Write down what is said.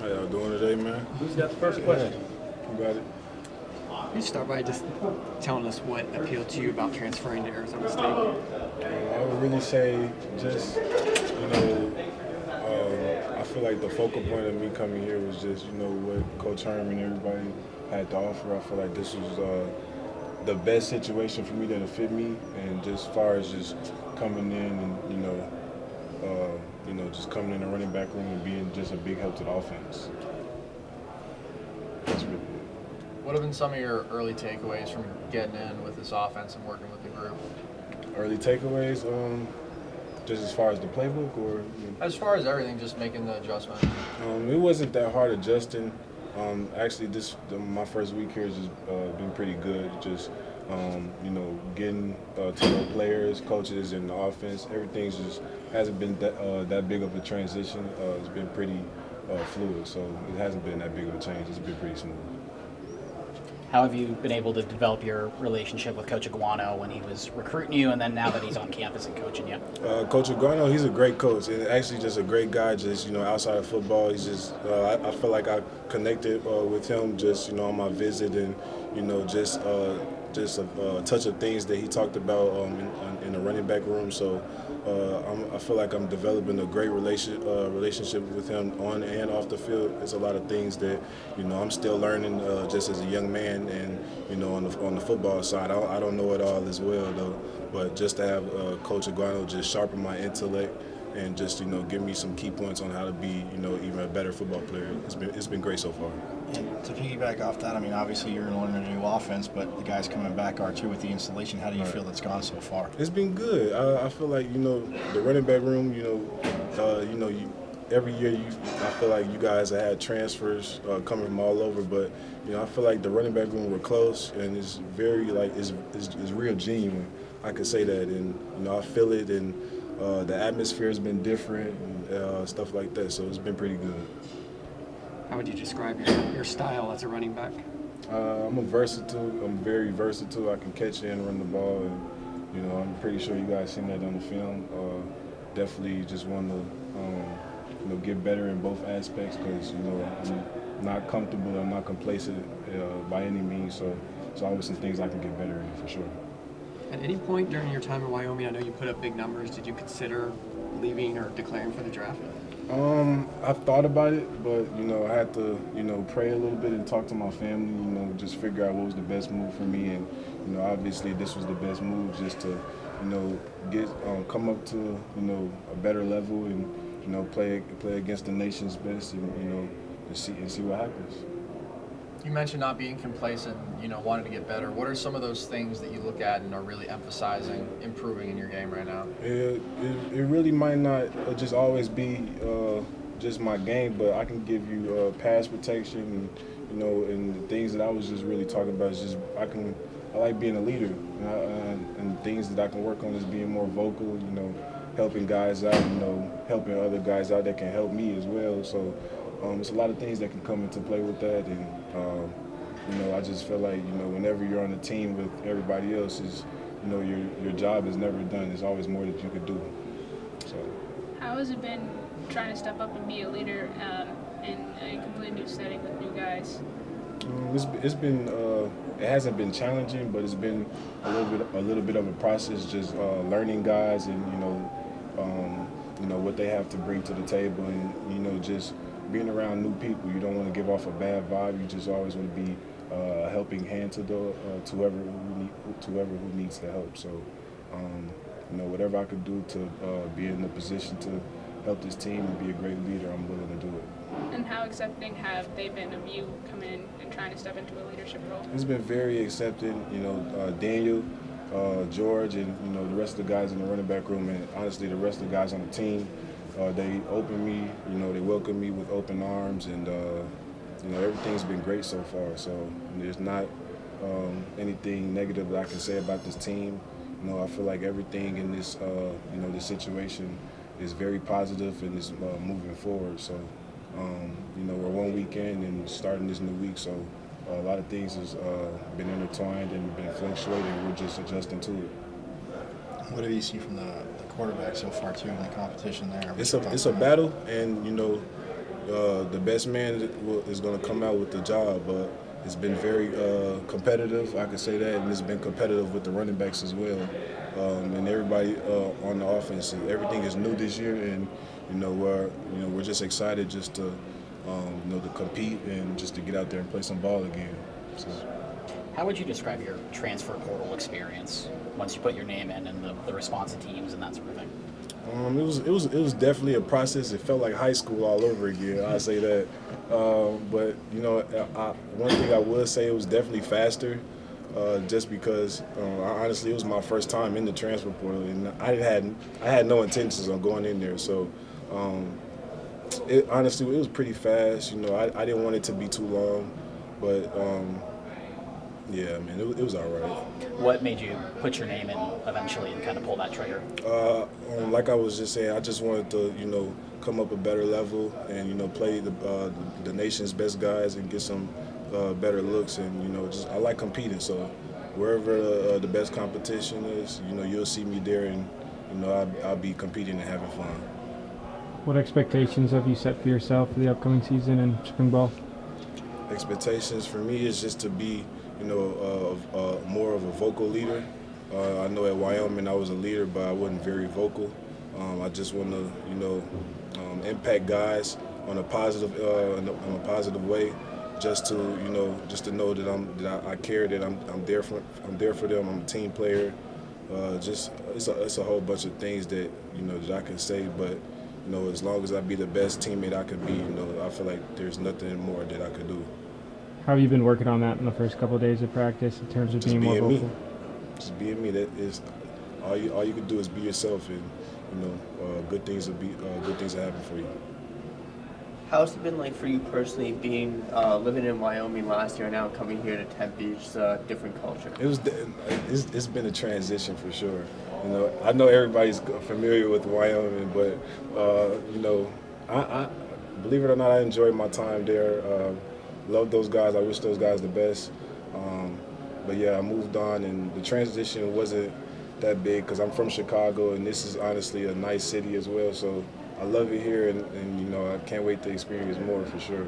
How y'all doing today, man? Who's got the first question? You got it? Can you start by just telling us what appealed to you about transferring to Arizona State? I would really say just, I feel like the focal point of me coming here was just, what Coach Herman and everybody had to offer. I feel like this was the best situation for me that would fit me, and just as far as just coming in and, just coming in the running back room and being just a big help to the offense. That's really it. What have been some of your early takeaways from getting in with this offense and working with the group? Early takeaways, just as far as the playbook, or as far as everything, just making the adjustment. It wasn't that hard adjusting. Actually, my first week here has just been pretty good. Just getting to know players, coaches, and the offense. Everything's just hasn't been that big of a transition. It's been pretty fluid, so it hasn't been that big of a change. It's been pretty smooth. How have you been able to develop your relationship with Coach Iguano when he was recruiting you, and then now that he's on campus and coaching you? Coach Iguano, he's a great coach, and actually just a great guy. Just outside of football, he's just. I feel like I connected with him just on my visit, and just a touch of things that he talked about in the running back room. So I feel like I'm developing a great relationship with him on and off the field. There's a lot of things that I'm still learning just as a young man, and on the football side, I don't know it all as well though. But just to have Coach Iguano just sharpen my intellect and just give me some key points on how to be even a better football player. It's been great so far. And to piggyback off that, I mean, obviously you're learning a new offense, but the guys coming back are too with the installation. How do you feel that's gone so far? It's been good. I feel like the running back room. Every year I feel like you guys have had transfers coming from all over, but I feel like the running back room we're close, and it's very it's real genuine. I could say that, and I feel it, and the atmosphere has been different and stuff like that. So it's been pretty good. How would you describe your style as a running back? I'm very versatile. I can catch and run the ball, and I'm pretty sure you guys seen that on the film. Definitely just want to get better in both aspects, because I'm not comfortable. I'm not complacent by any means. So there's always some things I can get better in for sure. At any point during your time in Wyoming, I know you put up big numbers. Did you consider leaving or declaring for the draft? I've thought about it, but I had to pray a little bit and talk to my family. Just figure out what was the best move for me, and obviously this was the best move, just to get come up to a better level and play against the nation's best, and see what happens. You mentioned not being complacent, wanting to get better. What are some of those things that you look at and are really emphasizing improving in your game right now? It really might not just always be just my game, but I can give you pass protection, and the things that I was just really talking about is just I like being a leader, and things that I can work on is being more vocal, helping guys out, helping other guys out that can help me as well. So there's a lot of things that can come into play with that, and I just feel like whenever you're on a team with everybody else, your job is never done. There's always more that you could do. So how has it been trying to step up and be a leader in a completely new setting with new guys? It's been it hasn't been challenging, but it's been a little bit of a process, just learning guys and what they have to bring to the table, and just being around new people. You don't want to give off a bad vibe. You just always want to be a helping hand to whoever who needs the help. So whatever I could do to be in the position to help this team and be a great leader, I'm willing to do it. And how accepting have they been of you coming in and trying to step into a leadership role? It's been very accepting. Daniel, George, and the rest of the guys in the running back room, and honestly the rest of the guys on the team. They open me, they welcome me with open arms, and everything's been great so far. So there's not anything negative that I can say about this team. I feel like everything in this this situation is very positive and is moving forward. So we're 1 weekend and starting this new week, so a lot of things has been intertwined and been fluctuating. We're just adjusting to it. What have you seen from the quarterback so far too in the competition there? It's a battle, and the best man is going to come out with the job. It's been very competitive, I can say that, and it's been competitive with the running backs as well. And everybody on the offense, everything is new this year, and we're just excited just to to compete and just to get out there and play some ball again. So. How would you describe your transfer portal experience once you put your name in and the response of teams and that sort of thing? It was definitely a process. It felt like high school all over again. I say that, but one thing I would say, it was definitely faster, just because honestly it was my first time in the transfer portal, and I had no intentions on going in there. So honestly it was pretty fast. I didn't want it to be too long, but yeah, man, it was all right. What made you put your name in eventually and kind of pull that trigger? Like I was just saying, I just wanted to, come up a better level and, play the nation's best guys and get some better looks. And, I like competing. So wherever the best competition is, you'll see me there, and, I'll be competing and having fun. What expectations have you set for yourself for the upcoming season and spring ball? Expectations for me is just to be more of a vocal leader. I know at Wyoming I was a leader, but I wasn't very vocal. I just want to, impact guys on a positive way, just to know that I care, that I'm there for them. I'm a team player. It's a whole bunch of things that that I can say, but as long as I be the best teammate I could be, I feel like there's nothing more that I could do. How have you been working on that in the first couple of days of practice in terms of being more vocal? Me. Just being me. That is all you can do is be yourself, and good things will happen for you. How's it been like for you personally, being living in Wyoming last year, now coming here to Tempe? It's a different culture. It's been a transition for sure. I know everybody's familiar with Wyoming, but I believe it or not, I enjoyed my time there. Love those guys. I wish those guys the best. But yeah, I moved on, and the transition wasn't that big because I'm from Chicago, and this is honestly a nice city as well. So I love it here, and I can't wait to experience more for sure.